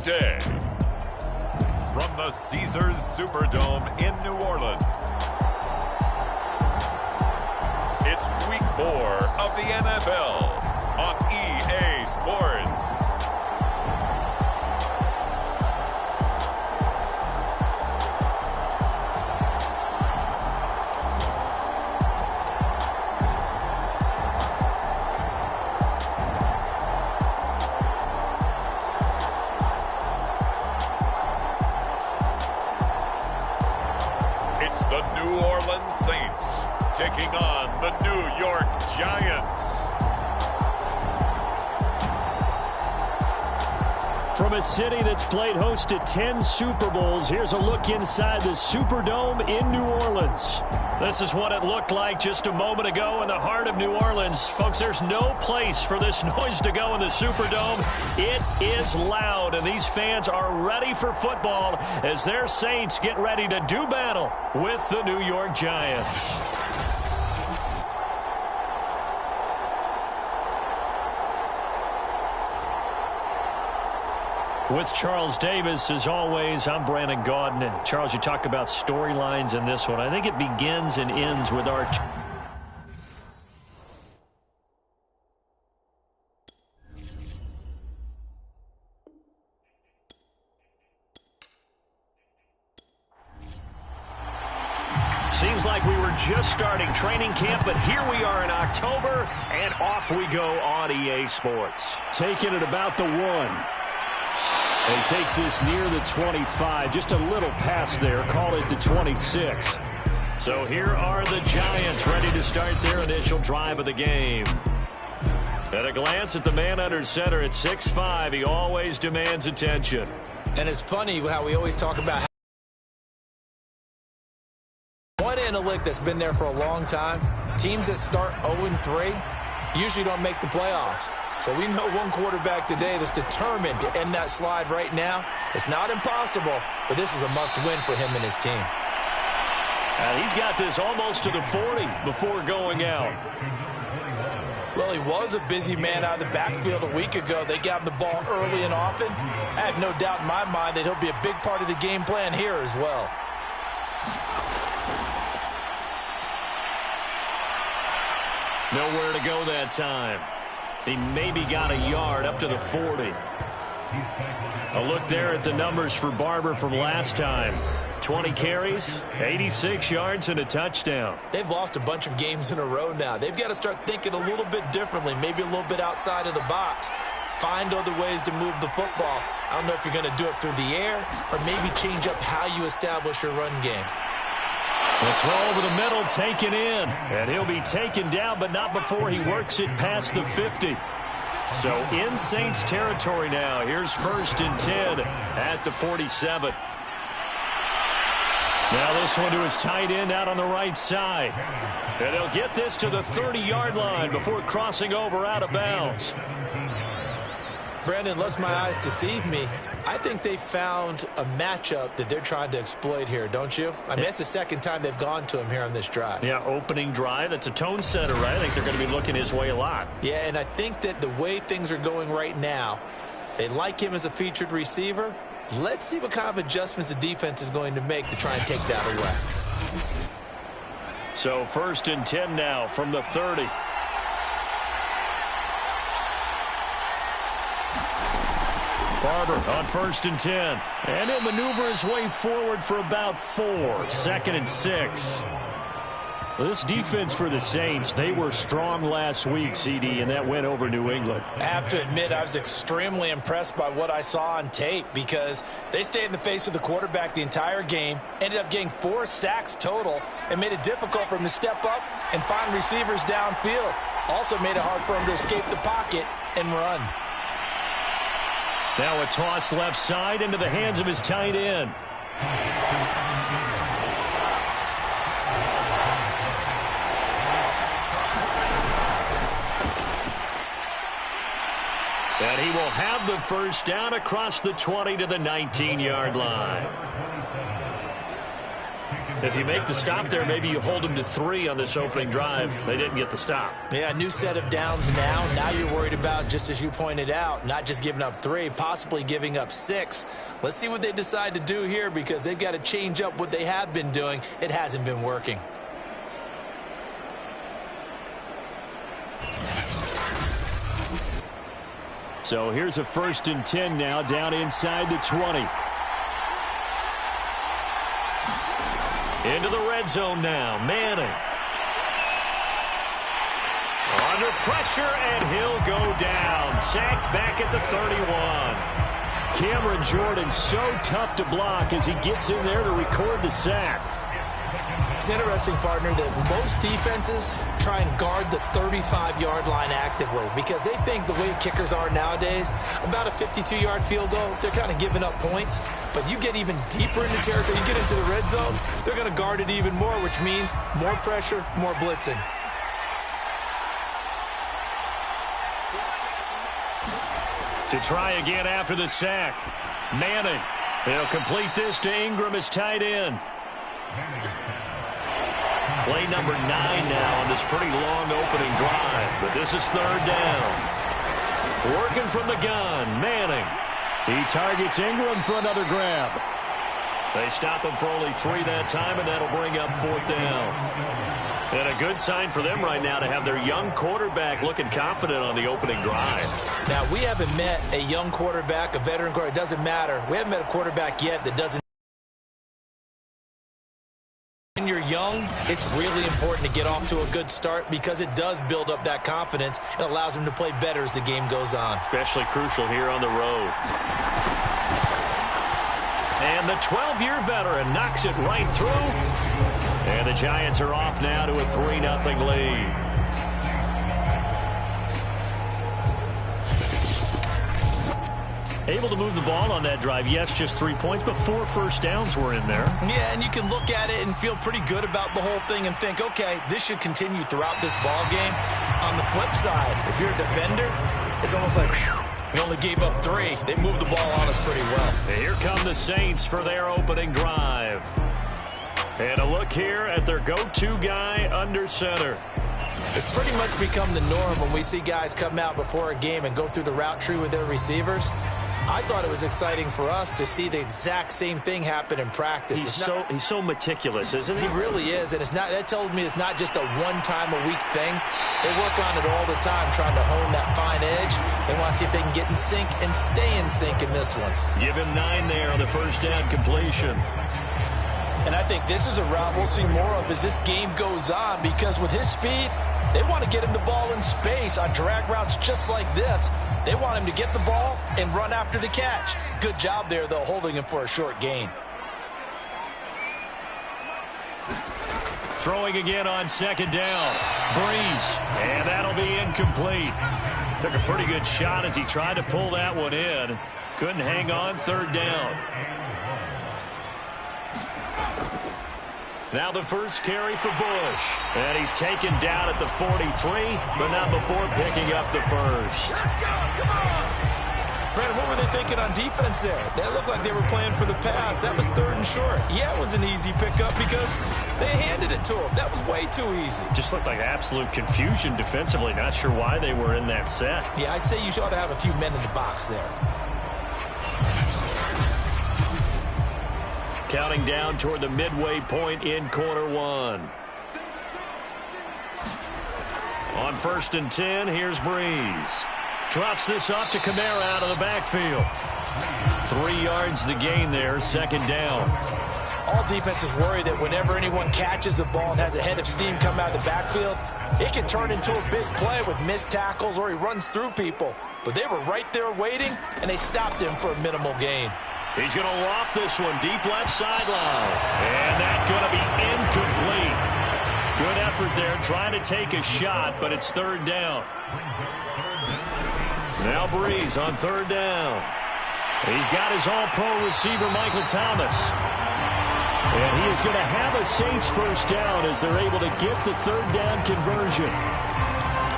day. From the Caesars Superdome in New Orleans, it's Week 4 of the NFL on EA Sports. It's the New Orleans Saints taking on the New York Giants. From a city that's played host to 10 Super Bowls, here's a look inside the Superdome in New Orleans. This is what it looked like just a moment ago in the heart of New Orleans. Folks, there's no place for this noise to go in the Superdome. It is loud, and these fans are ready for football as their Saints get ready to do battle with the New York Giants. With Charles Davis, as always, I'm Brandon Gaudin. Charles, you talk about storylines in this one. I think it begins and ends with our... Seems like we were just starting training camp, but here we are in October, and off we go on EA Sports. Taking it about the 1. He takes this near the 25. Just a little pass there. Call it the 26. So here are the Giants ready to start their initial drive of the game. At a glance at the man under center at 6'5", he always demands attention. And it's funny how we always talk about one analytic that's been there for a long time. Teams that start 0-3 usually don't make the playoffs. So we know one quarterback today that's determined to end that slide right now. It's not impossible, but this is a must-win for him and his team. And he's got this almost to the 40 before going out. Well, he was a busy man out of the backfield a week ago. They got him the ball early and often. I have no doubt in my mind that he'll be a big part of the game plan here as well. Nowhere to go that time. He maybe got a yard up to the 40. A look there at the numbers for Barber from last time. 20 carries, 86 yards, and a touchdown. They've lost a bunch of games in a row now. They've got to start thinking a little bit differently, maybe a little bit outside of the box. Find other ways to move the football. I don't know if you're going to do it through the air or maybe change up how you establish your run game. The throw over the middle, taken in. And he'll be taken down, but not before he works it past the 50. So in Saints territory now. Here's 1st and 10 at the 47. Now this one to his tight end out on the right side. And he'll get this to the 30-yard line before crossing over out of bounds. Brandon, lest my eyes deceive me, I think they found a matchup that they're trying to exploit here, don't you? I mean, that's the second time they've gone to him here on this drive. Yeah, opening drive. That's a tone setter, right? I think they're going to be looking his way a lot. Yeah, and I think that the way things are going right now, they like him as a featured receiver. Let's see what kind of adjustments the defense is going to make to try and take that away. So 1st and 10 now from the 30. Barber on 1st and 10. And he'll maneuver his way forward for about 4. 2nd and 6. Well, this defense for the Saints, they were strong last week, CD, and that went over New England. I have to admit, I was extremely impressed by what I saw on tape because they stayed in the face of the quarterback the entire game, ended up getting 4 sacks total, and made it difficult for him to step up and find receivers downfield. Also made it hard for him to escape the pocket and run. Now a toss left side into the hands of his tight end. And he will have the first down across the 20 to the 19-yard line. If you make the stop there, maybe you hold them to 3 on this opening drive. They didn't get the stop. Yeah, new set of downs now. Now you're worried about, just as you pointed out, not just giving up 3, possibly giving up 6. Let's see what they decide to do here, because they've got to change up what they have been doing. It hasn't been working. So here's a 1st and 10 now, down inside the 20. Into the red zone now. Manning. Under pressure, and he'll go down. Sacked back at the 31. Cameron Jordan so tough to block as he gets in there to record the sack. It's interesting, partner, that most defenses try and guard the 35-yard line actively because they think the way kickers are nowadays, about a 52-yard field goal, they're kind of giving up points. But you get even deeper into territory, you get into the red zone, they're going to guard it even more, which means more pressure, more blitzing. To try again after the sack. Manning. They'll complete this to Ingram as tight end. Play number 9 now on this pretty long opening drive. But this is 3rd down. Working from the gun. Manning. He targets Ingram for another grab. They stop him for only 3 that time, and that'll bring up 4th down. And a good sign for them right now to have their young quarterback looking confident on the opening drive. Now, we haven't met a young quarterback, a veteran quarterback. It doesn't matter. We haven't met a quarterback yet that doesn't. When you're young, it's really important to get off to a good start because it does build up that confidence and allows them to play better as the game goes on. Especially crucial here on the road. And the 12-year veteran knocks it right through. And the Giants are off now to a 3-0 lead. Able to move the ball on that drive. Yes, just 3 points, but 4 first downs were in there. Yeah, and you can look at it and feel pretty good about the whole thing and think, okay, this should continue throughout this ball game. On the flip side, if you're a defender, it's almost like, whew, we only gave up 3. They moved the ball on us pretty well. And here come the Saints for their opening drive. And a look here at their go-to guy under center. It's pretty much become the norm when we see guys come out before a game and go through the route tree with their receivers. I thought it was exciting for us to see the exact same thing happen in practice. He's so meticulous, isn't he? He really is, and that tells me it's not just a one-time-a-week thing. They work on it all the time, trying to hone that fine edge. They want to see if they can get in sync and stay in sync in this one. Give him 9 there on the first down completion. And I think this is a route we'll see more of as this game goes on, because with his speed, they want to get him the ball in space on drag routes just like this. They want him to get the ball and run after the catch. Good job there, though, holding him for a short gain. Throwing again on 2nd down. Breeze, and that'll be incomplete. Took a pretty good shot as he tried to pull that one in. Couldn't hang on. 3rd down. Now the first carry for Bush. And he's taken down at the 43, but not before picking up the first. Brandon, what were they thinking on defense there? That looked like they were playing for the pass. That was 3rd and short. Yeah, it was an easy pickup because they handed it to him. That was way too easy. Just looked like absolute confusion defensively. Not sure why they were in that set. Yeah, I'd say you ought to have a few men in the box there. Counting down toward the midway point in quarter 1. On 1st and 10, here's Breeze. Drops this off to Kamara out of the backfield. 3 yards the gain there, 2nd down. All defenses worry that whenever anyone catches the ball and has a head of steam come out of the backfield, it can turn into a big play with missed tackles or he runs through people. But they were right there waiting, and they stopped him for a minimal gain. He's going to loft this one deep left sideline. And that's going to be incomplete. Good effort there trying to take a shot, but it's 3rd down. Now Breeze on 3rd down. He's got his all-pro receiver, Michael Thomas. And he is going to have a Saints first down as they're able to get the 3rd down conversion.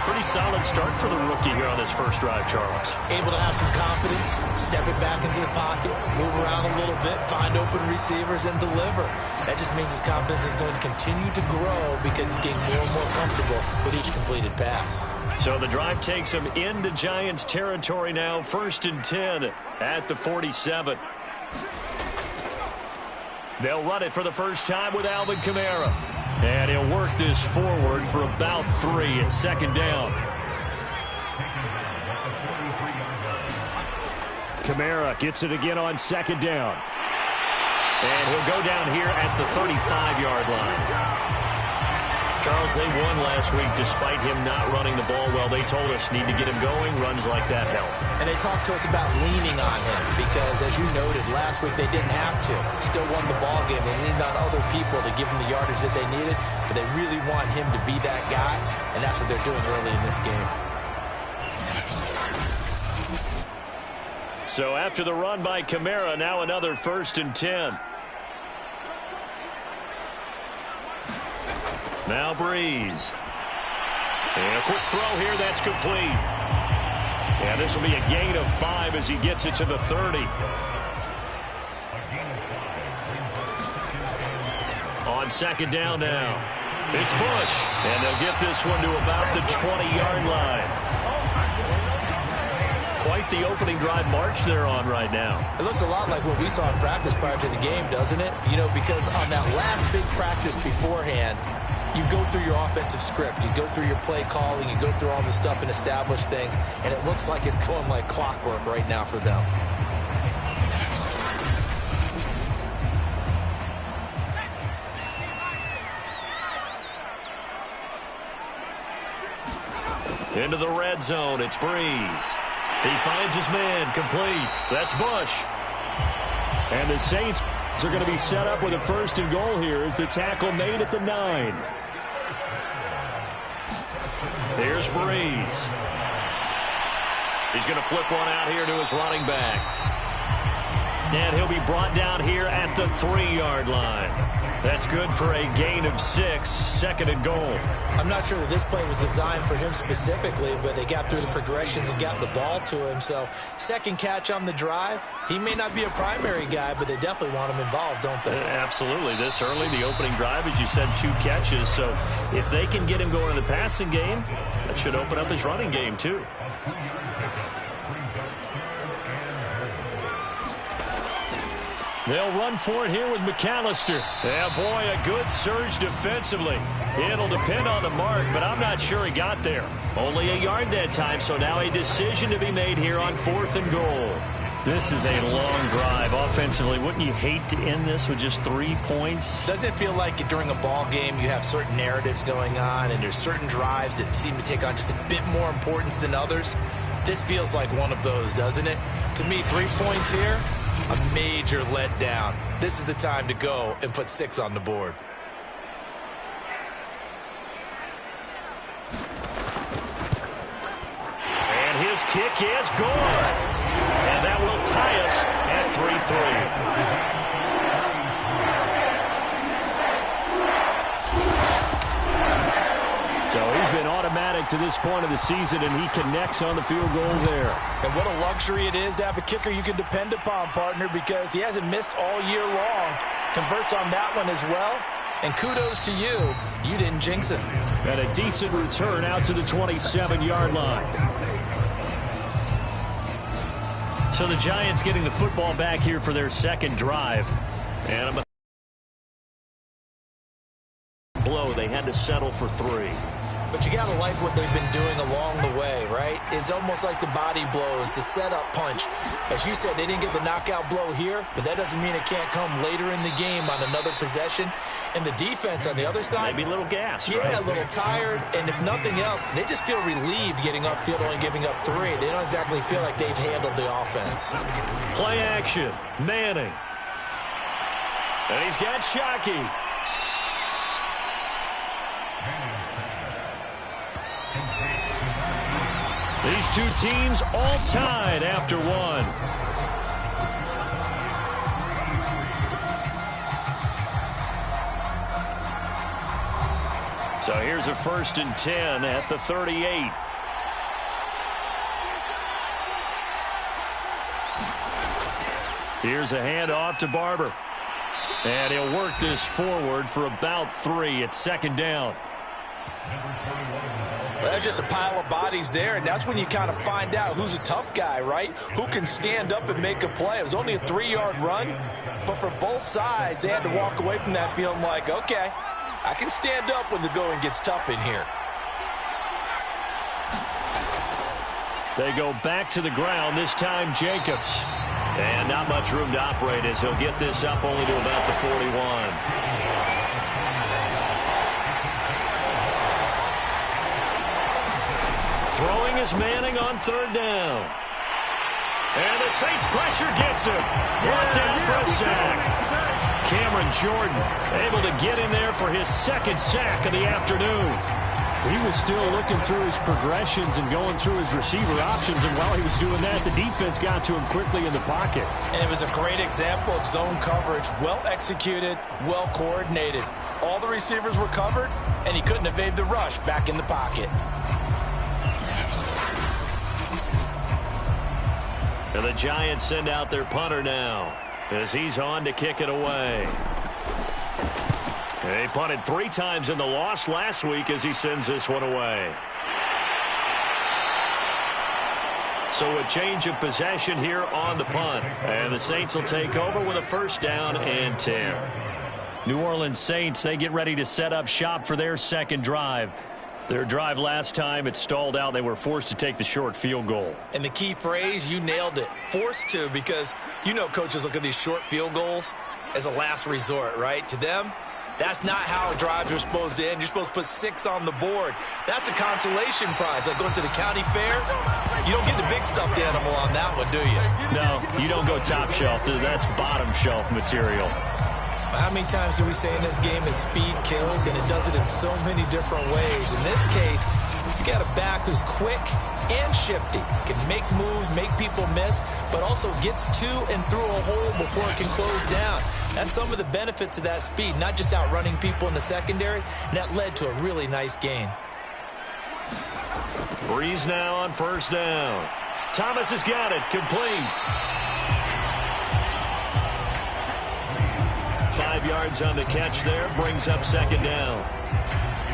Pretty pretty solid start for the rookie here on his first drive, Charles. Able to have some confidence, step it back into the pocket, move around a little bit, find open receivers, and deliver. That just means his confidence is going to continue to grow because he's getting more and more comfortable with each completed pass. So the drive takes him into Giants territory now, 1st and 10 at the 47. They'll run it for the first time with Alvin Kamara. And he'll work this forward for about 3 at 2nd down. Kamara gets it again on 2nd down. And he'll go down here at the 35-yard line. Charles, they won last week despite him not running the ball well. They told us need to get him going. Runs like that help. And they talked to us about leaning on him because, as you noted, last week they didn't have to. Still won the ball game. They leaned on other people to give them the yardage that they needed, but they really want him to be that guy, and that's what they're doing early in this game. So after the run by Kamara, now another 1st and 10. Now Breeze. And a quick throw here, that's complete. And this will be a gain of 5 as he gets it to the 30. On 2nd down now. It's Bush. And they'll get this one to about the 20-yard line. Quite the opening drive march they're on right now. It looks a lot like what we saw in practice prior to the game, doesn't it? You know, because on that last big practice beforehand, you go through your offensive script. You go through your play calling. You go through all the stuff and establish things. And it looks like it's going like clockwork right now for them. Into the red zone. It's Breeze. He finds his man. Complete. That's Bush. And the Saints are going to be set up with a 1st and goal here as the tackle made at the 9. Here's Breeze. He's going to flip one out here to his running back. And he'll be brought down here at the 3-yard line. That's good for a gain of 6, 2nd and goal. I'm not sure that this play was designed for him specifically, but they got through the progressions and got the ball to him. So 2nd catch on the drive. He may not be a primary guy, but they definitely want him involved, don't they? Absolutely. This early, the opening drive, as you said, 2 catches. So if they can get him going in the passing game, that should open up his running game too. They'll run for it here with McAllister. Yeah, boy, a good surge defensively. It'll depend on the mark, but I'm not sure he got there. Only a yard that time, so now a decision to be made here on 4th and goal. This is a long drive offensively. Wouldn't you hate to end this with just 3 points? Doesn't it feel like during a ball game you have certain narratives going on and there's certain drives that seem to take on just a bit more importance than others? This feels like one of those, doesn't it? To me, 3 points here, a major letdown. This is the time to go and put 6 on the board. And his kick is good. And that will tie us at 3-3. So he's been automatic to this point of the season, and he connects on the field goal there. And what a luxury it is to have a kicker you can depend upon, partner, because he hasn't missed all year long. Converts on that one as well. And kudos to you. You didn't jinx him. And a decent return out to the 27-yard line. So the Giants getting the football back here for their 2nd drive. And blow, they had to settle for 3. But you got to like what they've been doing along the way, right? It's almost like the body blows, the setup punch. As you said, they didn't get the knockout blow here, but that doesn't mean it can't come later in the game on another possession. And the defense on the other side, maybe a little gassed, yeah, right? A little tired. And if nothing else, they just feel relieved getting upfield, only giving up 3. They don't exactly feel like they've handled the offense. Play action. Manning. And he's got Shockey. These two teams all tied after 1. So here's a 1st and 10 at the 38. Here's a handoff to Barber. And he'll work this forward for about 3. It's second down. Well, there's just a pile of bodies there, and that's when you kind of find out who's a tough guy, right? Who can stand up and make a play. It was only a 3-yard run, but for both sides, they had to walk away from that feeling like, okay, I can stand up when the going gets tough in here. They go back to the ground, this time Jacobs. And not much room to operate as he'll get this up only to about the 41. Throwing is Manning on third down. And the Saints pressure gets him. Brought down for a sack. Cameron Jordan able to get in there for his second sack of the afternoon. He was still looking through his progressions and going through his receiver options, and while he was doing that, the defense got to him quickly in the pocket. And it was a great example of zone coverage, well executed, well coordinated. All the receivers were covered, and he couldn't evade the rush back in the pocket. And the Giants send out their punter now as he's on to kick it away. They punted 3 times in the loss last week as he sends this one away. So a change of possession here on the punt. And the Saints will take over with a first down and 10. New Orleans Saints, they get ready to set up shop for their second drive. Their drive last time, it stalled out. They were forced to take the short field goal. And the key phrase, you nailed it, forced to, because you know coaches look at these short field goals as a last resort, right? To them, that's not how drives are supposed to end. You're supposed to put 6 on the board. That's a consolation prize. Like going to the county fair, you don't get the big stuffed animal on that one, do you? No, you don't go top shelf. That's bottom shelf material. How many times do we say in this game that speed kills, and it does it in so many different ways? In this case, you got a back who's quick and shifty, can make moves, make people miss, but also gets to and through a hole before it can close down. That's some of the benefits of that speed, not just outrunning people in the secondary, and that led to a really nice gain. Breeze now on first down. Thomas has got it, complete. 5 yards on the catch there, brings up second down.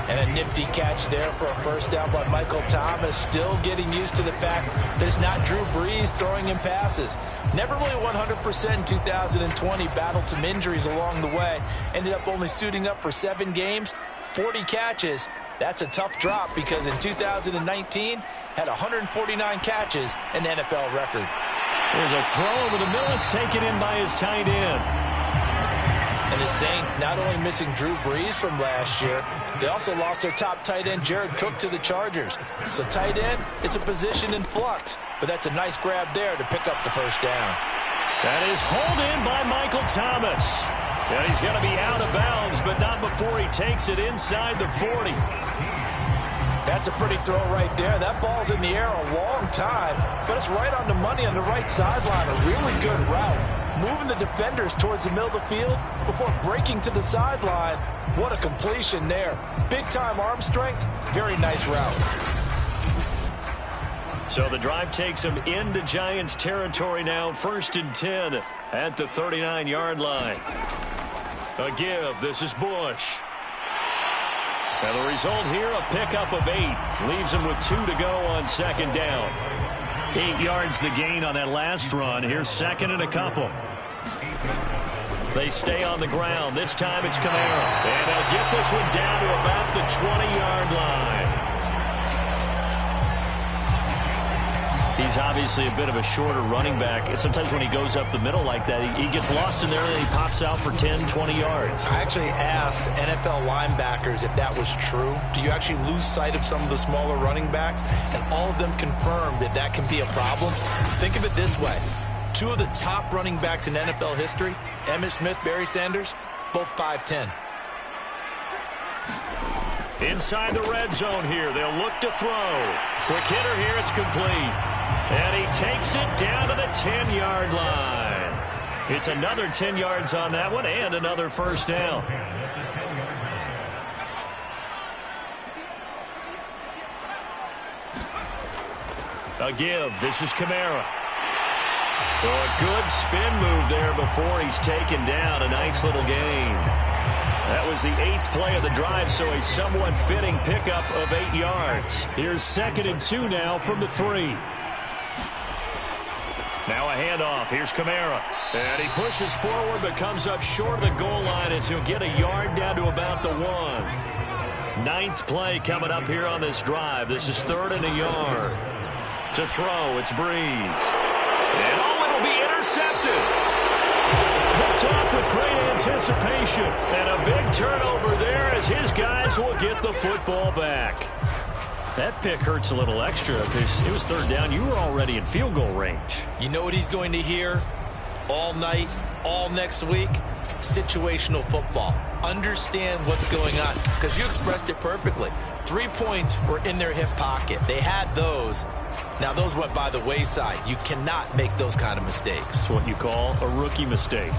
And a nifty catch there for a first down by Michael Thomas. Still getting used to the fact that it's not Drew Brees throwing him passes. Never really 100% in 2020. Battled some injuries along the way. Ended up only suiting up for 7 games, 40 catches. That's a tough drop because in 2019 had 149 catches, an NFL record. There's a throw over the middle. It's taken in by his tight end. And the Saints not only missing Drew Brees from last year, they also lost their top tight end, Jared Cook, to the Chargers. So tight end, it's a position in flux. But that's a nice grab there to pick up the first down. That is hauled in by Michael Thomas. And he's going to be out of bounds, but not before he takes it inside the 40. That's a pretty throw right there. That ball's in the air a long time, but it's right on the money on the right sideline. A really good route. Moving the defenders towards the middle of the field before breaking to the sideline. What a completion there. Big-time arm strength. Very nice route. So the drive takes him into Giants territory now. 1st and 10 at the 39-yard line. A give. This is Bush. And the result here, a pickup of 8. Leaves him with 2 to go on second down. 8 yards the gain on that last run. Here's second and a couple. They stay on the ground. This time it's Kamara. And they'll get this one down to about the 20-yard line. He's obviously a bit of a shorter running back. Sometimes when he goes up the middle like that, he gets lost in there and he pops out for 10, 20 yards. I actually asked NFL linebackers if that was true. Do you actually lose sight of some of the smaller running backs? And all of them confirmed that that can be a problem. Think of it this way. 2 of the top running backs in NFL history, Emmitt Smith, Barry Sanders, both 5'10". Inside the red zone here. They'll look to throw. Quick hitter here. It's complete. And he takes it down to the 10-yard line. It's another 10 yards on that one and another first down. A give. This is Kamara. So a good spin move there before he's taken down. A nice little gain. That was the 8th play of the drive, so a somewhat fitting pickup of 8 yards. Here's 2nd and 2 now from the 3. Now a handoff. Here's Kamara. And he pushes forward but comes up short of the goal line as he'll get a yard down to about the 1. 9th play coming up here on this drive. This is 3rd and a yard. To throw, it's Breeze. And it'll be intercepted. Picked off with great anticipation. And a big turnover there as his guys will get the football back. That pick hurts a little extra because it was 3rd down. You were already in field goal range. You know what he's going to hear all night, all next week? Situational football. Understand what's going on, because you expressed it perfectly. 3 points were in their hip pocket. They had those. Now, those went by the wayside. You cannot make those kind of mistakes. It's what you call a rookie mistake.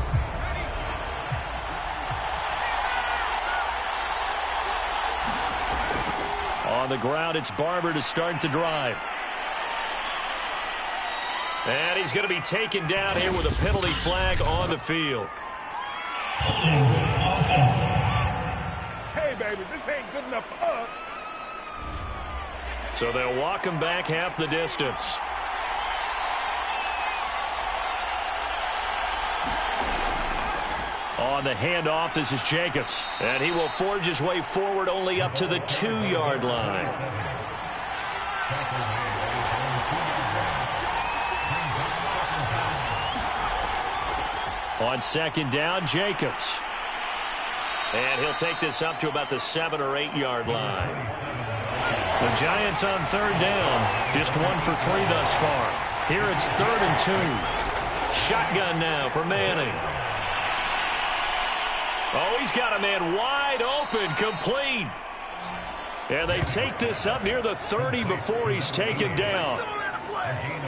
On the ground, it's Barber to start the drive. And he's going to be taken down here with a penalty flag on the field. Hey, baby, this ain't good enough for us. So they'll walk him back half the distance. On the handoff, this is Jacobs. And he will forge his way forward only up to the 2-yard line. On 2nd down, Jacobs. And he'll take this up to about the 7 or 8-yard line. The Giants on 3rd down. Just 1 for 3 thus far. Here it's 3rd and 2. Shotgun now for Manning. Oh, he's got a man wide open, complete. And they take this up near the 30 before he's taken down.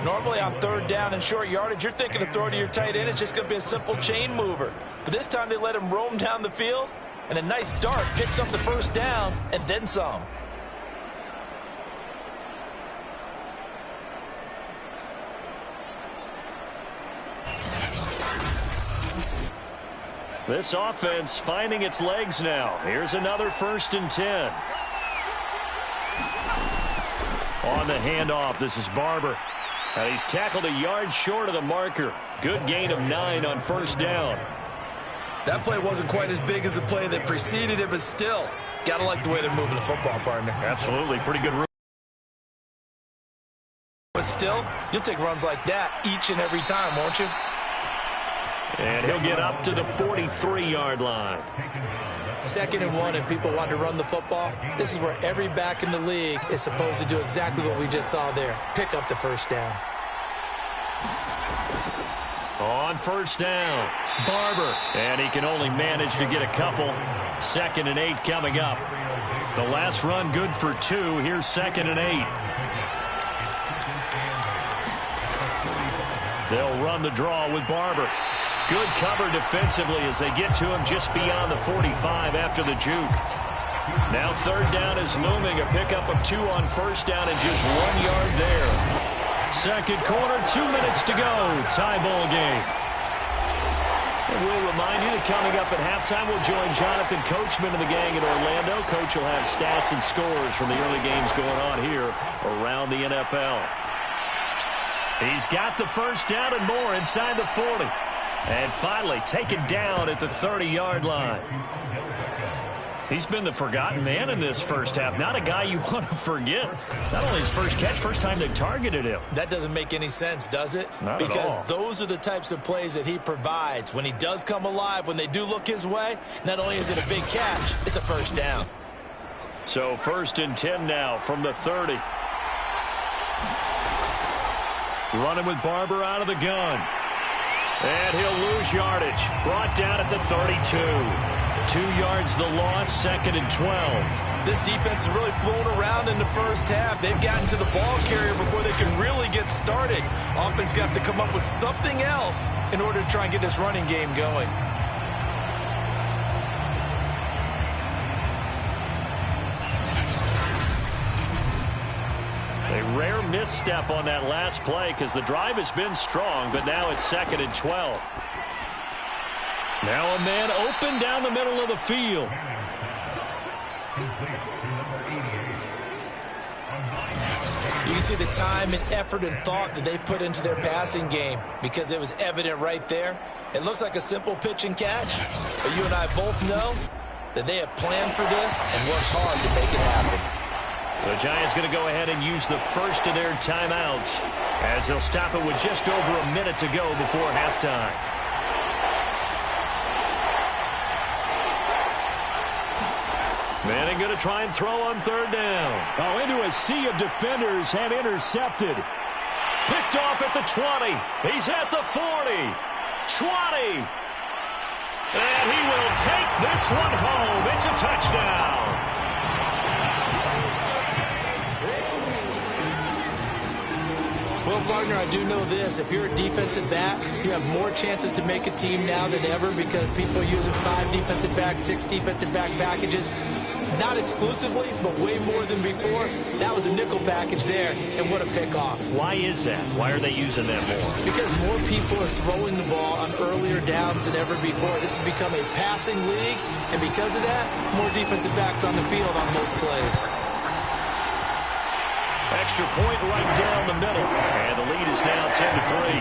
Normally on 3rd down and short yardage, you're thinking of throwing to your tight end. It's just going to be a simple chain mover. But this time they let him roam down the field, and a nice dart picks up the 1st down and then some. This offense finding its legs now. Here's another 1st and 10. On the handoff, this is Barber. And he's tackled a yard short of the marker. Good gain of 9 on 1st down. That play wasn't quite as big as the play that preceded it, but still, gotta like the way they're moving the football, partner. Absolutely, pretty good room. But still, you'll take runs like that each and every time, won't you? And he'll get up to the 43-yard line. 2nd and 1, and people want to run the football. This is where every back in the league is supposed to do exactly what we just saw there. Pick up the 1st down. On 1st down, Barber. And he can only manage to get a couple. 2nd and 8 coming up. The last run good for 2. Here's 2nd and 8. They'll run the draw with Barber. Good cover defensively as they get to him just beyond the 45 after the juke. Now 3rd down is looming. A pickup of 2 on 1st down and just 1 yard there. 2nd quarter, 2 minutes to go. Tie ball game. And we'll remind you that coming up at halftime, we'll join Jonathan Coachman and the gang in Orlando. Coach will have stats and scores from the early games going on here around the NFL. He's got the 1st down and more inside the 40. And finally taken down at the 30-yard line. He's been the forgotten man in this 1st half. Not a guy you want to forget. Not only his first catch, first time they targeted him. That doesn't make any sense, does it? Not at all. Because those are the types of plays that he provides. When he does come alive, when they do look his way, not only is it a big catch, it's a 1st down. So 1st and 10 now from the 30. Running with Barber out of the gun. And he'll lose yardage. Brought down at the 32. 2 yards the loss, 2nd and 12. This defense is really flown around in the 1st half. They've gotten to the ball carrier before they can really get started. Offense got to come up with something else in order to try and get this running game going. They rare misstep on that last play because the drive has been strong, but now it's 2nd and 12. Now a man open down the middle of the field. You can see the time and effort and thought that they put into their passing game because it was evident right there. It looks like a simple pitch and catch, but you and I both know that they have planned for this and worked hard to make it happen. The Giants going to go ahead and use the first of their timeouts as they'll stop it with just over a minute to go before halftime. Manning going to try and throw on 3rd down. Oh, into a sea of defenders and intercepted. Picked off at the 20. He's at the 40. 20. And he will take this one home. It's a touchdown. Well, partner, I do know this. If you're a defensive back, you have more chances to make a team now than ever because people are using 5 defensive backs, 6 defensive back packages. Not exclusively, but way more than before. That was a nickel package there, and what a pickoff. Why is that? Why are they using that more? Because more people are throwing the ball on earlier downs than ever before. This has become a passing league, and because of that, more defensive backs on the field on most plays. Extra point right down the middle, and the lead is now 10-3.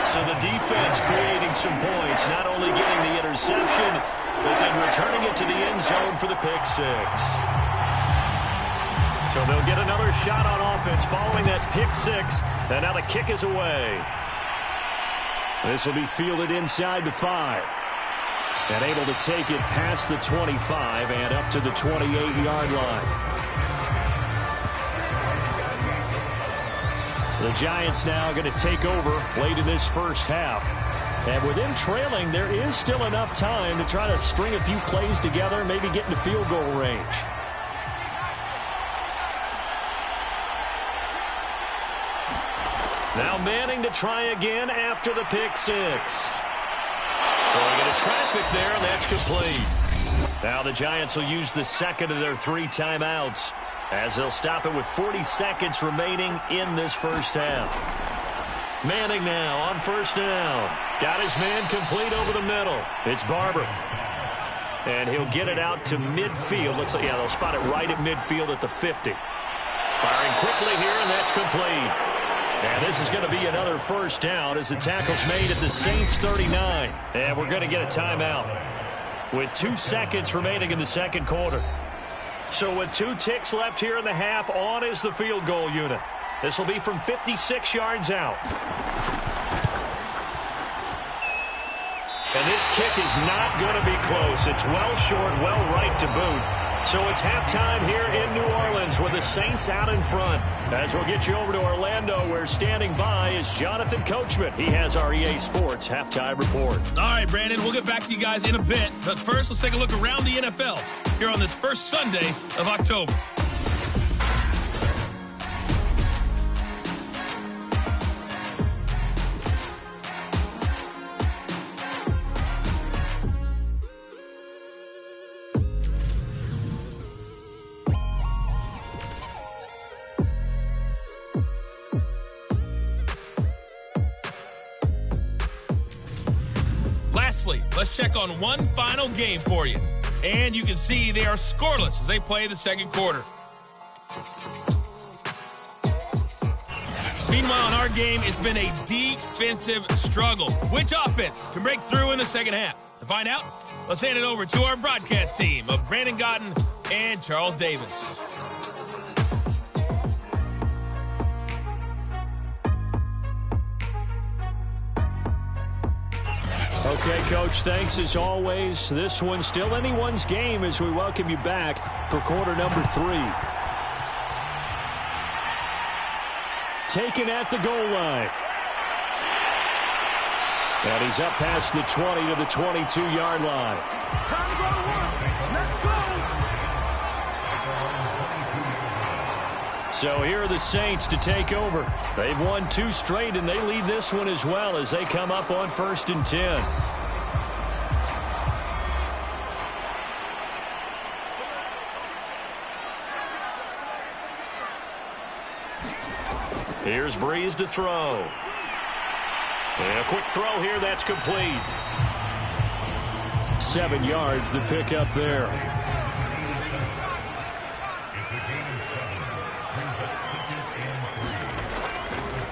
So the defense creating some points, not only getting the interception, but then returning it to the end zone for the pick 6. So they'll get another shot on offense following that pick 6, and now the kick is away. This will be fielded inside the 5. And able to take it past the 25 and up to the 28-yard line. The Giants now going to take over late in this first half. And with them trailing, there is still enough time to try to string a few plays together, maybe get into field goal range. Now Manning to try again after the pick 6. So they get a traffic there, and that's complete. Now the Giants will use the second of their 3 timeouts as they'll stop it with 40 seconds remaining in this first half. Manning now on 1st down. Got his man complete over the middle. It's Barber. And he'll get it out to midfield. Looks like, yeah, they'll spot it right at midfield at the 50. Firing quickly here, and that's complete. And this is going to be another 1st down as the tackle's made at the Saints 39. And we're going to get a timeout with 2 seconds remaining in the second quarter. So with 2 ticks left here in the half, on is the field goal unit. This will be from 56 yards out. And this kick is not going to be close. It's well short, well right to boot. So it's halftime here in New Orleans with the Saints out in front. As we'll get you over to Orlando, where standing by is Jonathan Coachman. He has our EA Sports halftime report. All right, Brandon, we'll get back to you guys in a bit. But first, let's take a look around the NFL here on this first Sunday of October. Lastly, let's check on one final game for you. And you can see they are scoreless as they play the second quarter. Meanwhile, in our game, it's been a defensive struggle. Which offense can break through in the second half? To find out, let's hand it over to our broadcast team of Brandon Gotten and Charles Davis. Okay, Coach, thanks as always. This one's still anyone's game as we welcome you back for quarter number 3. Taken at the goal line. And he's up past the 20 to the 22-yard line. Time to go to work. Let's go. So here are the Saints to take over. They've won 2 straight, and they lead this one as well as they come up on 1st and 10. Here's Breeze to throw. And a quick throw here, that's complete. 7 yards, the pickup there.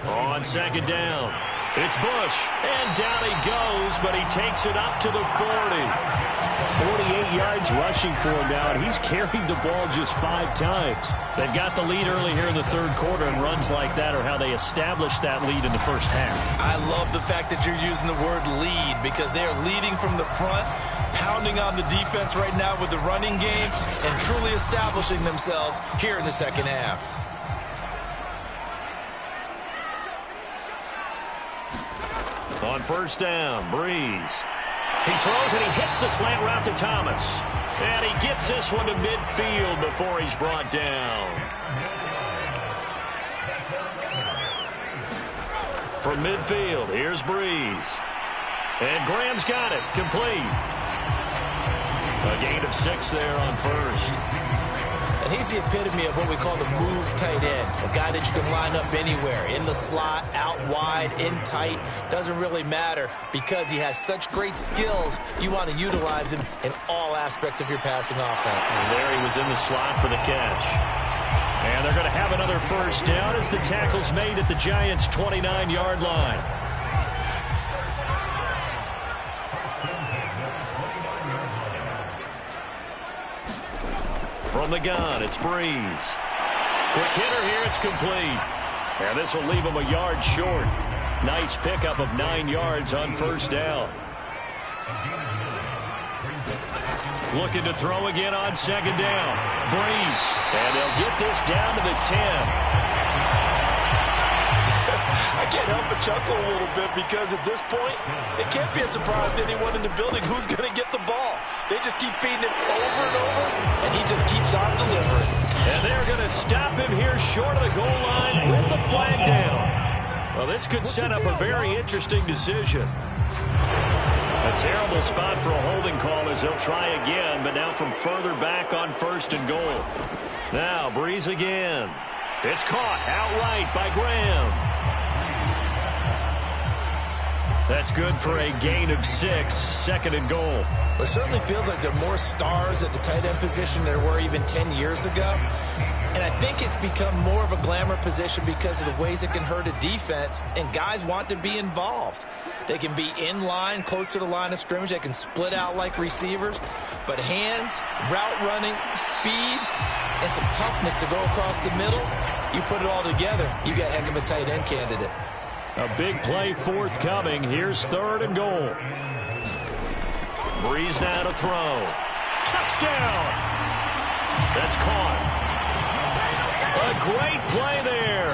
On second down, it's Bush. And down he goes, but he takes it up to the 40. 48 yards rushing for him now, and he's carried the ball just 5 times. They've got the lead early here in the third quarter, and runs like that are how they establish that lead in the first half. I love the fact that you're using the word lead because they are leading from the front, pounding on the defense right now with the running game, and truly establishing themselves here in the second half. On first down, Breeze. He throws and he hits the slant route to Thomas. And he gets this one to midfield before he's brought down. From midfield, here's Breeze. And Graham's got it, complete. A gain of 6 there on first. And he's the epitome of what we call the move tight end. A guy that you can line up anywhere, in the slot, out wide, in tight. Doesn't really matter because he has such great skills. You want to utilize him in all aspects of your passing offense. And there he was in the slot for the catch. And they're going to have another first down as the tackle's made at the Giants' 29-yard line. From the gun, it's Breeze. Quick hitter here, it's complete. And this will leave him a yard short. Nice pickup of 9 yards on first down. Looking to throw again on second down. Breeze. And they'll get this down to the 10. I can't help but chuckle a little bit because at this point, it can't be a surprise to anyone in the building who's going to get the ball. They just keep feeding it over and over, and he just keeps on delivering. And they're going to stop him here short of the goal line with the flag down. Well, this could set up a very interesting decision. A terrible spot for a holding call as they'll try again, but now from further back on first and goal. Now, Breeze again. It's caught outright by Graham. That's good for a gain of 6, second and goal. Well, it certainly feels like there are more stars at the tight end position than there were even 10 years ago. And I think it's become more of a glamour position because of the ways it can hurt a defense, and guys want to be involved. They can be in line, close to the line of scrimmage. They can split out like receivers. But hands, route running, speed, and some toughness to go across the middle, you put it all together, you got a heck of a tight end candidate. A big play forthcoming. Here's third and goal. Breeze now to throw. Touchdown! That's caught. A great play there.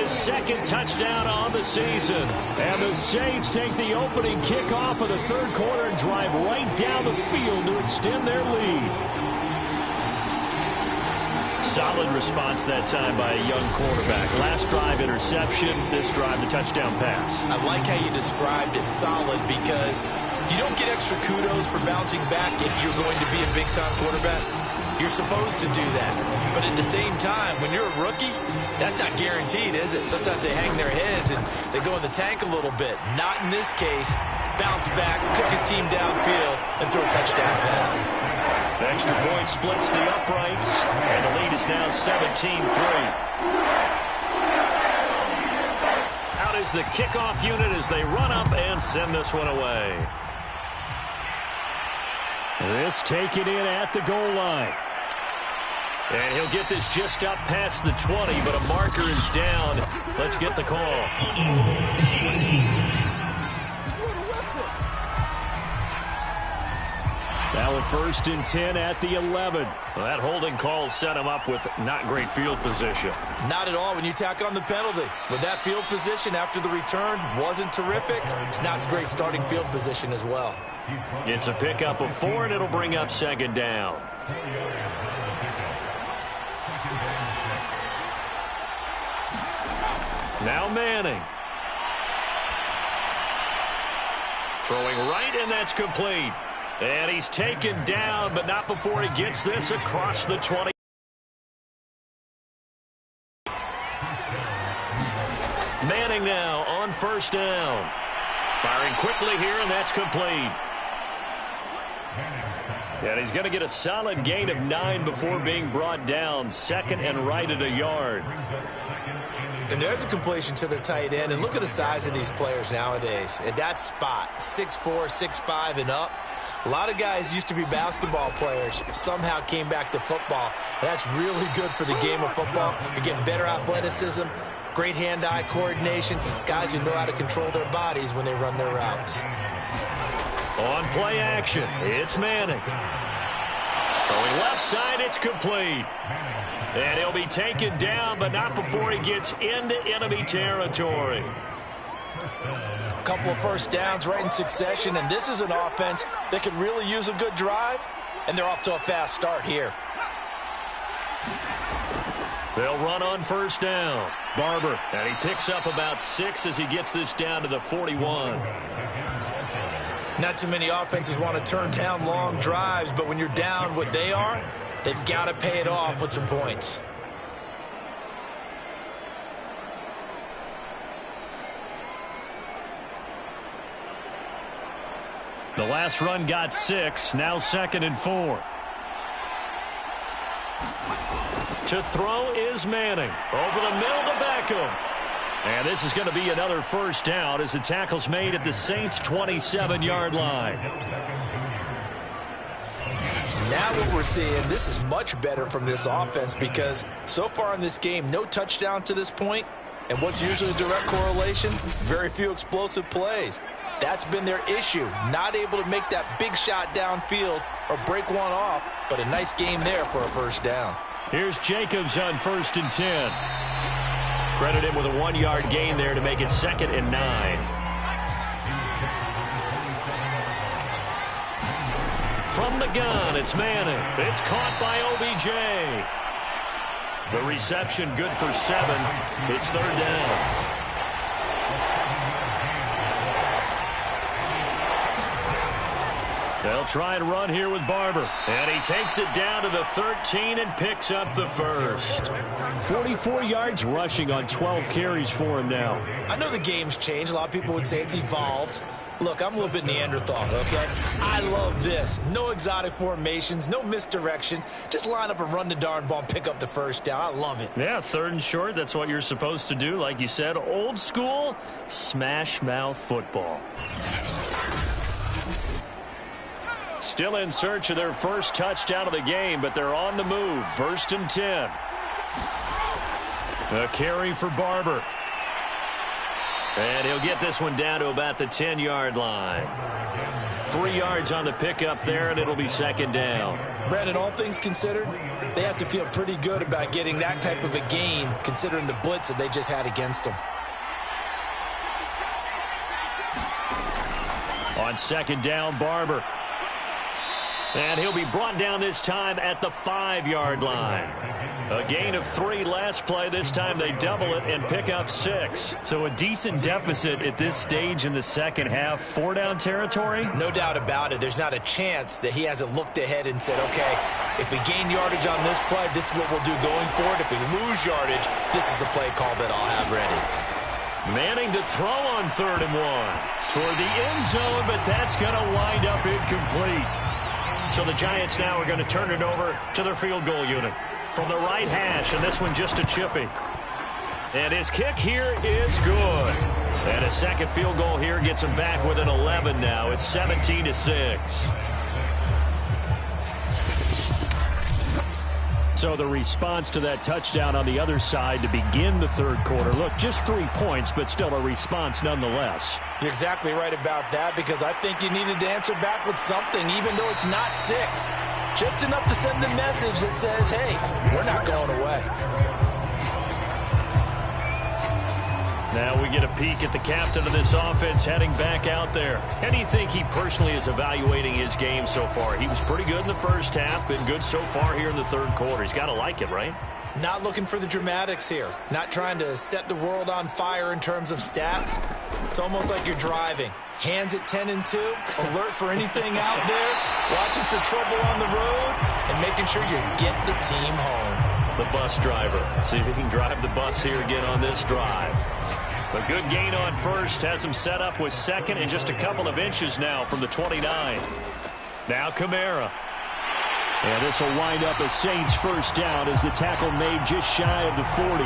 His second touchdown on the season. And the Saints take the opening kickoff of the third quarter and drive right down the field to extend their lead. Solid response that time by a young quarterback. Last drive, interception. This drive, the touchdown pass. I like how you described it solid because you don't get extra kudos for bouncing back if you're going to be a big-time quarterback. You're supposed to do that. But at the same time, when you're a rookie, that's not guaranteed, is it? Sometimes they hang their heads and they go in the tank a little bit. Not in this case. Bounce back, took his team downfield, and threw a touchdown pass. Extra point splits the uprights, and the lead is now 17-3. Out is the kickoff unit as they run up and send this one away. This taken in at the goal line. And he'll get this just up past the 20, but a marker is down. Let's get the call. Now a 1st and 10 at the 11. Well, that holding call set him up with not great field position. Not at all when you tack on the penalty. With that field position after the return wasn't terrific. It's not great starting field position as well. It's a pickup of 4, and it'll bring up second down. Now Manning. Throwing right, and that's complete. And he's taken down, but not before he gets this across the 20. Manning now on first down. Firing quickly here, and that's complete. And he's going to get a solid gain of 9 before being brought down. Second and right at a yard. And there's a completion to the tight end. And look at the size of these players nowadays. At that spot, 6'4", 6'5", and up. A lot of guys used to be basketball players, somehow came back to football. And that's really good for the game of football. You're getting better athleticism, great hand-eye coordination, guys who know how to control their bodies when they run their routes. On play action, it's Manning. Throwing left side, it's complete. And he'll be taken down, but not before he gets into enemy territory. A couple of first downs right in succession, and this is an offense that could really use a good drive, and they're off to a fast start here. They'll run on first down. Barber, and he picks up about 6 as he gets this down to the 41. Not too many offenses want to turn down long drives, but when you're down what they are, they've got to pay it off with some points. The last run got 6, now 2nd and 4. To throw is Manning. Over the middle to Beckham. And this is going to be another first down as the tackle's made at the Saints' 27-yard line. Now what we're seeing, this is much better from this offense because so far in this game, no touchdowns to this point. And what's usually a direct correlation? Very few explosive plays. That's been their issue, not able to make that big shot downfield or break one off, but a nice game there for a first down. Here's Jacobs on 1st and 10. Credit him with a 1-yard gain there to make it 2nd and 9. From the gun, it's Manning. It's caught by OBJ. The reception good for 7. It's 3rd down. They'll try and run here with Barber. And he takes it down to the 13 and picks up the first. 44 yards rushing on 12 carries for him now. I know the game's changed. A lot of people would say it's evolved. Look, I'm a little bit Neanderthal, okay? I love this. No exotic formations, no misdirection. Just line up and run the darn ball and pick up the first down. I love it. Yeah, 3rd and short. That's what you're supposed to do. Like you said, old school smash mouth football. Still in search of their first touchdown of the game, but they're on the move. 1st and 10. A carry for Barber. And he'll get this one down to about the 10-yard line. 3 yards on the pickup there, and it'll be 2nd down. Brandon, all things considered, they have to feel pretty good about getting that type of a gain, considering the blitz that they just had against them. On 2nd down, Barber. And he'll be brought down this time at the 5-yard line. A gain of 3 last play. This time they double it and pick up 6. So a decent deficit at this stage in the second half. 4-down territory? No doubt about it. There's not a chance that he hasn't looked ahead and said, okay, if we gain yardage on this play, this is what we'll do going forward. If we lose yardage, this is the play call that I'll have ready. Manning to throw on 3rd and 1. Toward the end zone, but that's going to wind up incomplete. So the Giants now are going to turn it over to their field goal unit. From the right hash, and this one just a chippy. And his kick here is good. And a second field goal here gets him back within 11 now. It's 17-6. So the response to that touchdown on the other side to begin the 3rd quarter. Look, just 3 points, but still a response nonetheless. You're exactly right about that because I think you needed to answer back with something, even though it's not 6. Just enough to send the message that says, hey, we're not going away. Now we get a peek at the captain of this offense heading back out there. How do you think he personally is evaluating his game so far? He was pretty good in the first half, been good so far here in the 3rd quarter. He's got to like it, right? Not looking for the dramatics here. Not trying to set the world on fire in terms of stats. It's almost like you're driving. Hands at 10 and 2, alert for anything out there, watching for trouble on the road, and making sure you get the team home. The bus driver. See if he can drive the bus here again on this drive. A good gain on first has him set up with second and just a couple of inches now from the 29. Now Kamara. And this will wind up a Saints first down as the tackle made just shy of the 40.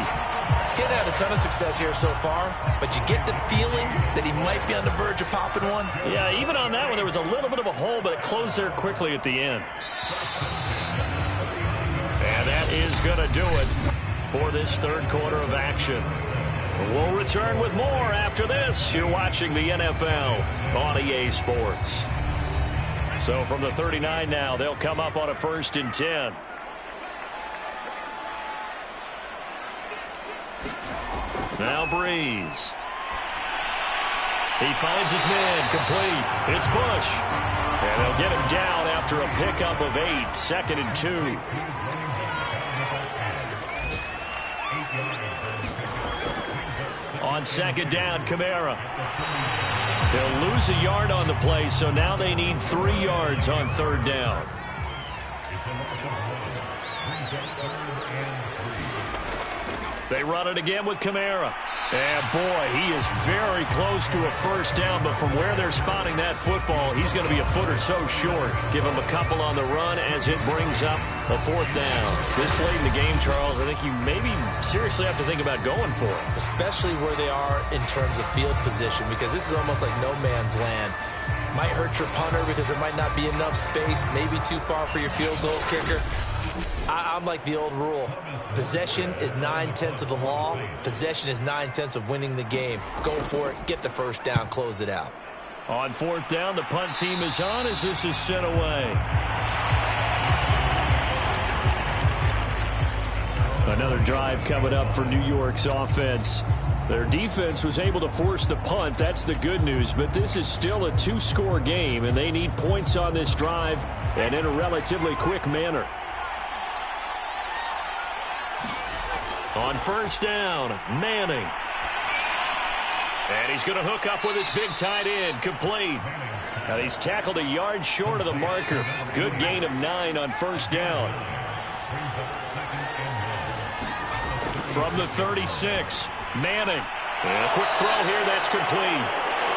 He's had a ton of success here so far, but you get the feeling that he might be on the verge of popping one. Yeah, even on that one, there was a little bit of a hole, but it closed there quickly at the end. And that is going to do it for this third quarter of action. We'll return with more after this. You're watching the NFL on EA Sports. So from the 39 now, they'll come up on a 1st and 10. Now Breeze. He finds his man, complete. It's Bush. And they'll get him down after a pickup of 8, 2nd and 2. On 2nd down, Kamara. They'll lose a yard on the play, so now they need 3 yards on 3rd down. They run it again with Kamara. And, boy, he is very close to a first down, but from where they're spotting that football, he's going to be a foot or so short. Give him a couple on the run as it brings up a 4th down. This late in the game, Charles, I think you maybe seriously have to think about going for it. Especially where they are in terms of field position, because this is almost like no man's land. Might hurt your punter because there might not be enough space, maybe too far for your field goal kicker. I'm like the old rule. Possession is 9/10 of the law. Possession is 9/10 of winning the game. Go for it. Get the first down. Close it out. On 4th down, the punt team is on as this is sent away. Another drive coming up for New York's offense. Their defense was able to force the punt. That's the good news. But this is still a 2-score game, and they need points on this drive and in a relatively quick manner. On 1st down, Manning. And he's going to hook up with his big tight end, complete. Now he's tackled a yard short of the marker. Good gain of 9 on 1st down. From the 36, Manning. And a quick throw here, that's complete.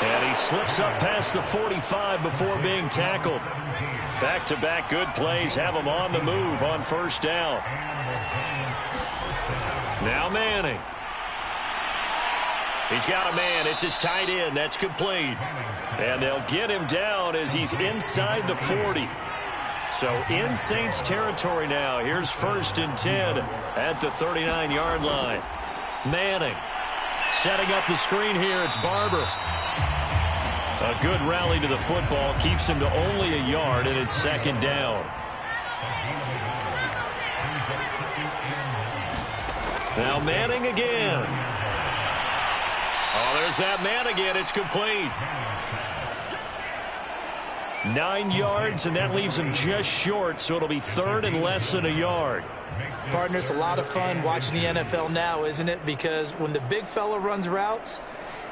And he slips up past the 45 before being tackled. Back-to-back good plays have him on the move on 1st down. Now Manning. He's got a man. It's his tight end. That's complete. And they'll get him down as he's inside the 40. So in Saints territory now. Here's 1st and 10 at the 39-yard line. Manning setting up the screen here. It's Barber. A good rally to the football. Keeps him to only a yard, and it's 2nd down. Now Manning again. Oh, there's that man again. It's complete. 9 yards, and that leaves him just short, so it'll be 3rd and less than a yard. Partner, it's a lot of fun watching the NFL now, isn't it? Because when the big fella runs routes,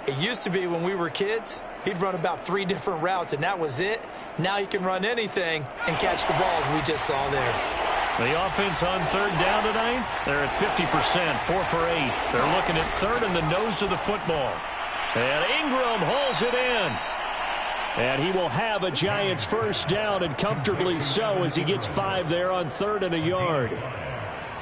it used to be when we were kids, he'd run about 3 different routes, and that was it. Now he can run anything and catch the ball, as we just saw there. The offense on 3rd down tonight, they're at 50%, 4 for 8. They're looking at 3rd in the nose of the football. And Ingram hauls it in. And he will have a Giants first down, and comfortably so, as he gets 5 there on 3rd and a yard.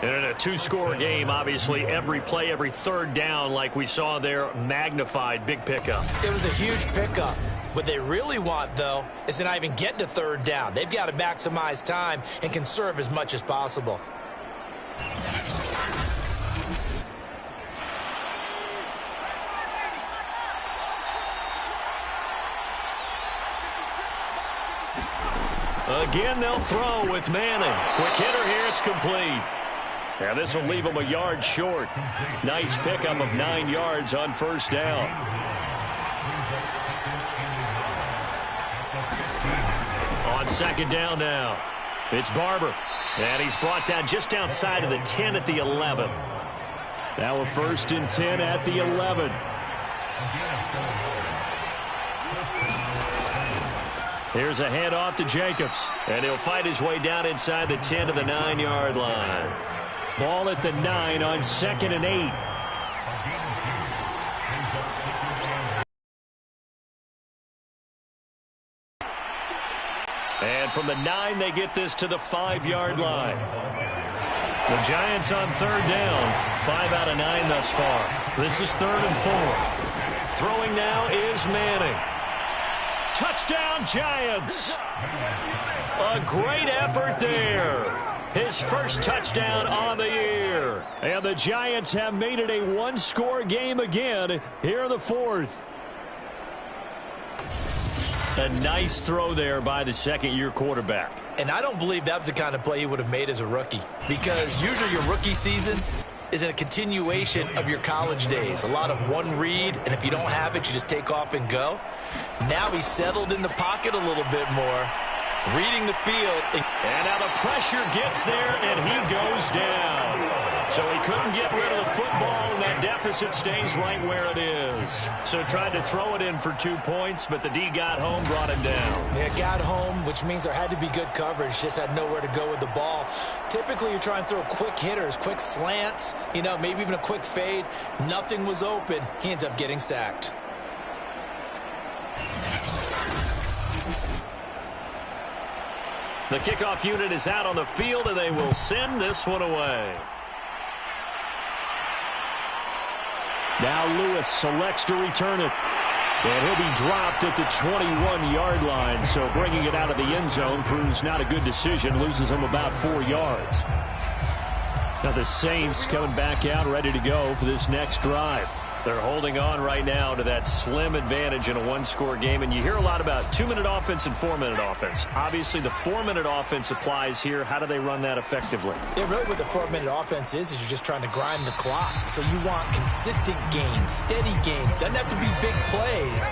And in a 2-score game, obviously, every play, every 3rd down, like we saw there, magnified. Big pickup. It was a huge pickup. What they really want, though, is to not even get to 3rd down. They've got to maximize time and conserve as much as possible. Again, they'll throw with Manning. Quick hitter here, it's complete. And this will leave him a yard short. Nice pickup of 9 yards on 1st down. On 2nd down now, it's Barber. And he's brought down just outside of the 10 at the 11. Now a 1st and 10 at the 11. Here's a handoff to Jacobs. And he'll fight his way down inside the 10 to the 9-yard line. Ball at the 9 on 2nd and 8. And from the 9, they get this to the 5-yard line. The Giants on third down. 5 out of 9 thus far. This is 3rd and 4. Throwing now is Manning. Touchdown, Giants! A great effort there. His first touchdown on the year. And the Giants have made it a one-score game again here in the 4th. A nice throw there by the second-year quarterback. And I don't believe that was the kind of play he would have made as a rookie, because usually your rookie season is a continuation of your college days. A lot of one read, and if you don't have it, you just take off and go. Now he's settled in the pocket a little bit more, reading the field. And now the pressure gets there, and he goes down. So he couldn't get rid of the football, and that deficit stays right where it is. So tried to throw it in for 2 points, but the D got home, brought him down. Yeah, got home, which means there had to be good coverage. Just had nowhere to go with the ball. Typically, you try and throw quick hitters, quick slants, maybe even a quick fade. Nothing was open. He ends up getting sacked. The kickoff unit is out on the field, and they will send this one away. Now Lewis selects to return it. And he'll be dropped at the 21-yard line. So bringing it out of the end zone proves not a good decision. Loses him about 4 yards. Now the Saints coming back out ready to go for this next drive. They're holding on right now to that slim advantage in a one-score game. And you hear a lot about 2-minute offense and 4-minute offense. Obviously, the 4-minute offense applies here. How do they run that effectively? Yeah, really what the 4-minute offense is you're just trying to grind the clock. So you want consistent gains, steady gains. Doesn't have to be big plays,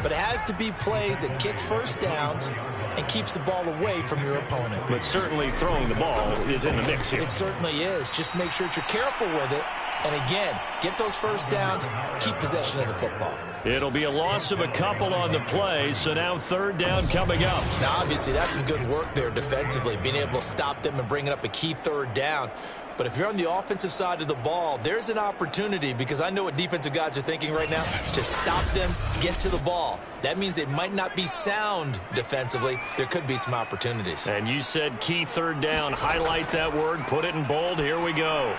but it has to be plays that gets first downs and keeps the ball away from your opponent. But certainly throwing the ball is in the mix here. It certainly is. Just make sure that you're careful with it. And again, get those first downs, keep possession of the football. It'll be a loss of a couple on the play, so now 3rd down coming up. Now, obviously, that's some good work there defensively, being able to stop them and bringing up a key 3rd down. But if you're on the offensive side of the ball, there's an opportunity, because I know what defensive guys are thinking right now, to stop them, get to the ball. That means they might not be sound defensively. There could be some opportunities. And you said key 3rd down. Highlight that word, put it in bold. Here we go.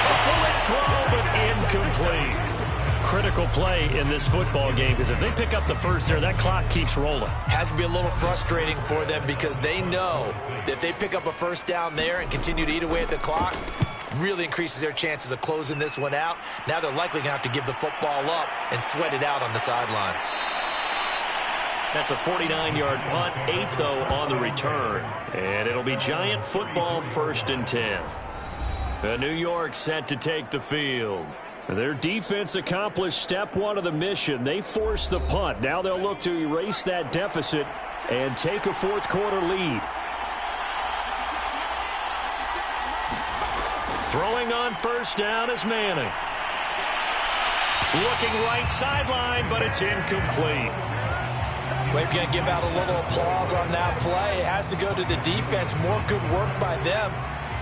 A bullet throw, but incomplete. Critical play in this football game, because if they pick up the first there, that clock keeps rolling. Has to be a little frustrating for them, because they know that if they pick up a first down there and continue to eat away at the clock, really increases their chances of closing this one out. Now they're likely going to have to give the football up and sweat it out on the sideline. That's a 49-yard punt, 8 though on the return. And it'll be Giant football, 1st and 10. New York set to take the field. Their defense accomplished step 1 of the mission. They forced the punt. Now they'll look to erase that deficit and take a 4th quarter lead. Throwing on 1st down is Manning. Looking right sideline, but it's incomplete. Well, if you're going to give out a little applause on that play, it has to go to the defense. More good work by them.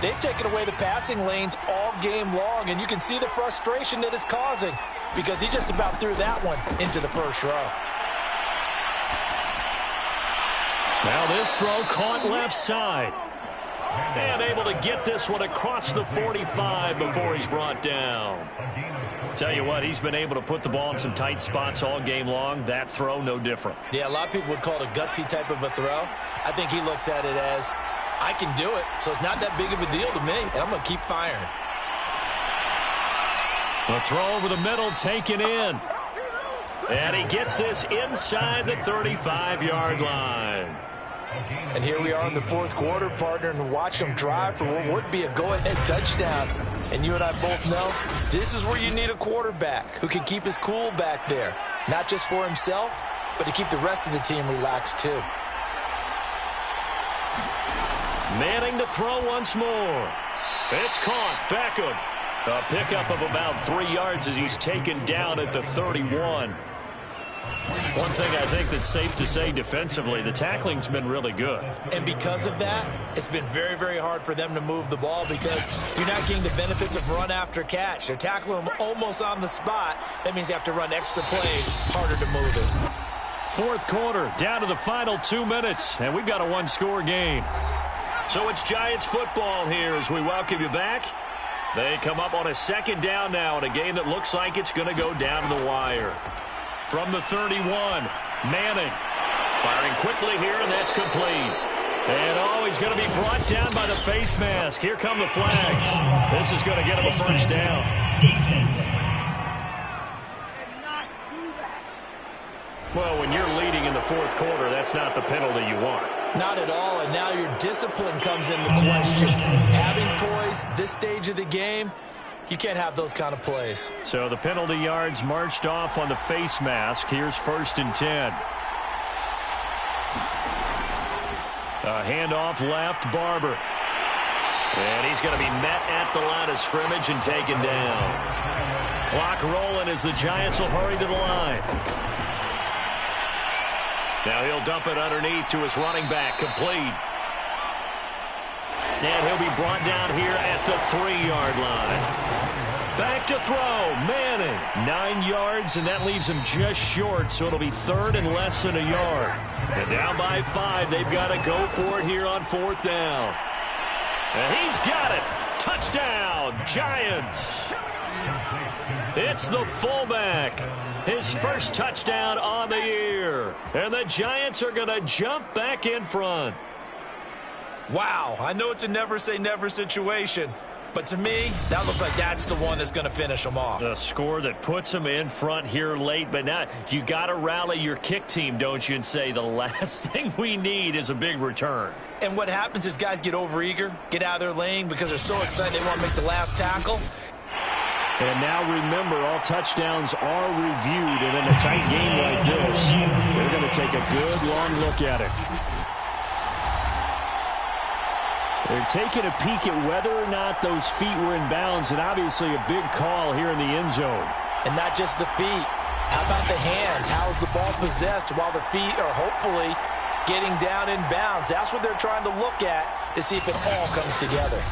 They've taken away the passing lanes all game long, and you can see the frustration that it's causing, because he just about threw that one into the first row. Now this throw caught left side. And able to get this one across the 45 before he's brought down. Tell you what, he's been able to put the ball in some tight spots all game long. That throw, no different. Yeah, a lot of people would call it a gutsy type of a throw. I think he looks at it as, I can do it, so it's not that big of a deal to me, and I'm going to keep firing. A throw over the middle taken in. And he gets this inside the 35-yard line. And here we are in the 4th quarter, partner, and watch them drive for what would be a go-ahead touchdown. And you and I both know this is where you need a quarterback who can keep his cool back there. Not just for himself, but to keep the rest of the team relaxed too. Manning to throw once more. It's caught. Beckham. A pickup of about 3 yards as he's taken down at the 31. One thing I think that's safe to say defensively, the tackling's been really good. And because of that, it's been very, very hard for them to move the ball because you're not getting the benefits of run after catch. They're tackling them almost on the spot. That means you have to run extra plays, harder to move it. Fourth quarter, down to the final 2 minutes, and we've got a one-score game. So it's Giants football here as we welcome you back. They come up on a second down now in a game that looks like it's going to go down to the wire. From the 31, Manning firing quickly here, and that's complete. And, he's going to be brought down by the face mask. Here come the flags. This is going to get him a first down. Well, when you're leading in the fourth quarter, that's not the penalty you want. Not at all, and now your discipline comes into question. Having poise this stage of the game, you can't have those kind of plays. So the penalty yards marched off on the face mask. Here's 1st and 10. A handoff left, Barber. And he's going to be met at the line of scrimmage and taken down. Clock rolling as the Giants will hurry to the line. Now he'll dump it underneath to his running back, complete. And he'll be brought down here at the 3-yard line. Back to throw, Manning. 9 yards, and that leaves him just short, so it'll be 3rd and less than a yard. And down by 5, they've got to go for it here on 4th down. And he's got it. Touchdown, Giants. It's the fullback. His first touchdown on the year. And the Giants are going to jump back in front. Wow, I know it's a never-say-never situation, but to me, that looks like that's the one that's going to finish them off. The score that puts them in front here late, but now you got to rally your kick team, don't you, and say the last thing we need is a big return. And what happens is guys get overeager, get out of their lane because they're so excited they want to make the last tackle. And now remember, all touchdowns are reviewed, and in a tight game like this, they're going to take a good long look at it. They're taking a peek at whether or not those feet were in bounds, and obviously a big call here in the end zone. And not just the feet. How about the hands? How's the ball possessed while the feet are hopefully getting down in bounds? That's what they're trying to look at to see if it all comes together.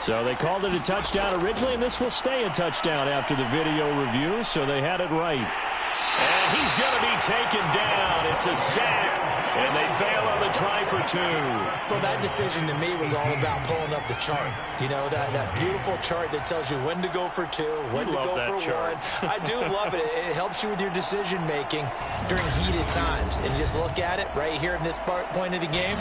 So they called it a touchdown originally, and this will stay a touchdown after the video review, so they had it right. And he's going to be taken down. It's a sack, and they fail on the try for 2. Well, that decision to me was all about pulling up the chart. You know, that beautiful chart that tells you when to go for 2, when to go for chart. 1. I do love it. It helps you with your decision-making during heated times. And just look at it right here in this point of the game.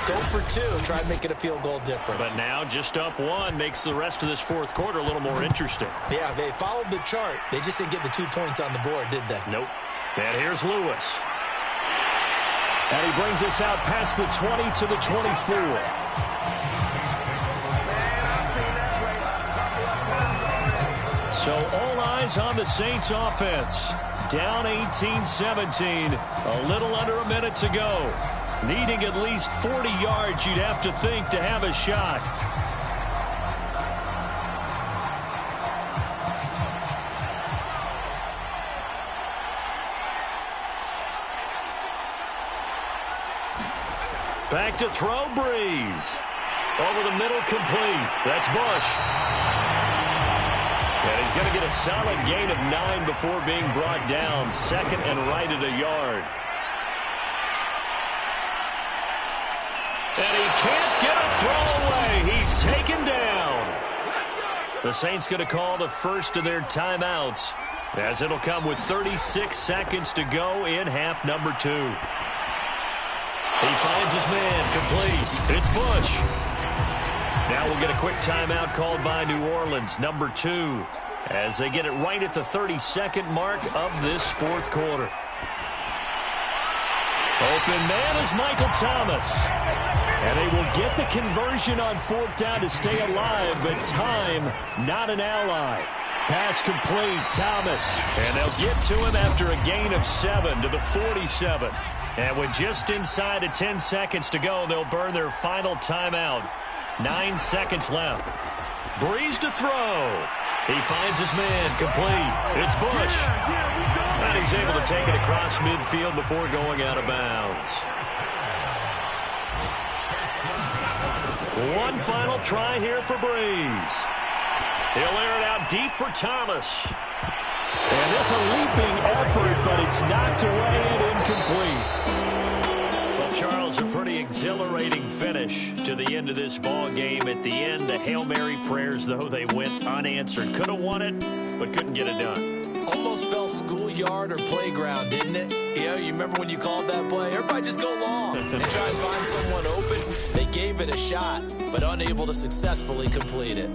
Go for 2. Try and make it a field goal difference. But now just up 1 makes the rest of this fourth quarter a little more interesting. Yeah, they followed the chart. They just didn't get the 2 points on the board, did they? Nope. And here's Lewis. And he brings us out past the 20 to the 24. So all eyes on the Saints offense. Down 18-17. A little under a minute to go. Needing at least 40 yards, you'd have to think, to have a shot. Back to throw, Breeze. Over the middle, complete. That's Bush. And he's going to get a solid gain of 9 before being brought down. 2nd and right at a yard. And he can't get a throw away. He's taken down. The Saints going to call the first of their timeouts, as it'll come with 36 seconds to go in half number 2. He finds his man, complete. It's Bush. Now we'll get a quick timeout called by New Orleans, number 2, as they get it right at the 32nd mark of this fourth quarter. Open man is Michael Thomas. And they will get the conversion on 4th down to stay alive, but time not an ally. Pass complete, Thomas. And they'll get to him after a gain of 7 to the 47. And with just inside of 10 seconds to go, they'll burn their final timeout. 9 seconds left. Breeze to throw. He finds his man, complete. It's Bush. And he's able to take it across midfield before going out of bounds. One final try here for Breeze. He'll air it out deep for Thomas. And it's a leaping effort, but it's knocked away and incomplete. Well, Charles, a pretty exhilarating finish to the end of this ball game. At the end, the Hail Mary prayers, though, they went unanswered. Could have won it, but couldn't get it done. Almost felt schoolyard or playground, didn't it? You remember when you called that play? Everybody just go long and try and find someone open. They gave it a shot, but unable to successfully complete it.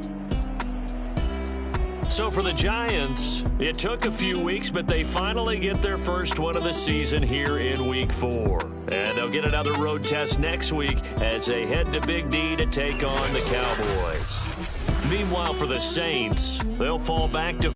So for the Giants, it took a few weeks, but they finally get their first one of the season here in Week 4. And they'll get another road test next week as they head to Big D to take on the Cowboys. Meanwhile, for the Saints, they'll fall back to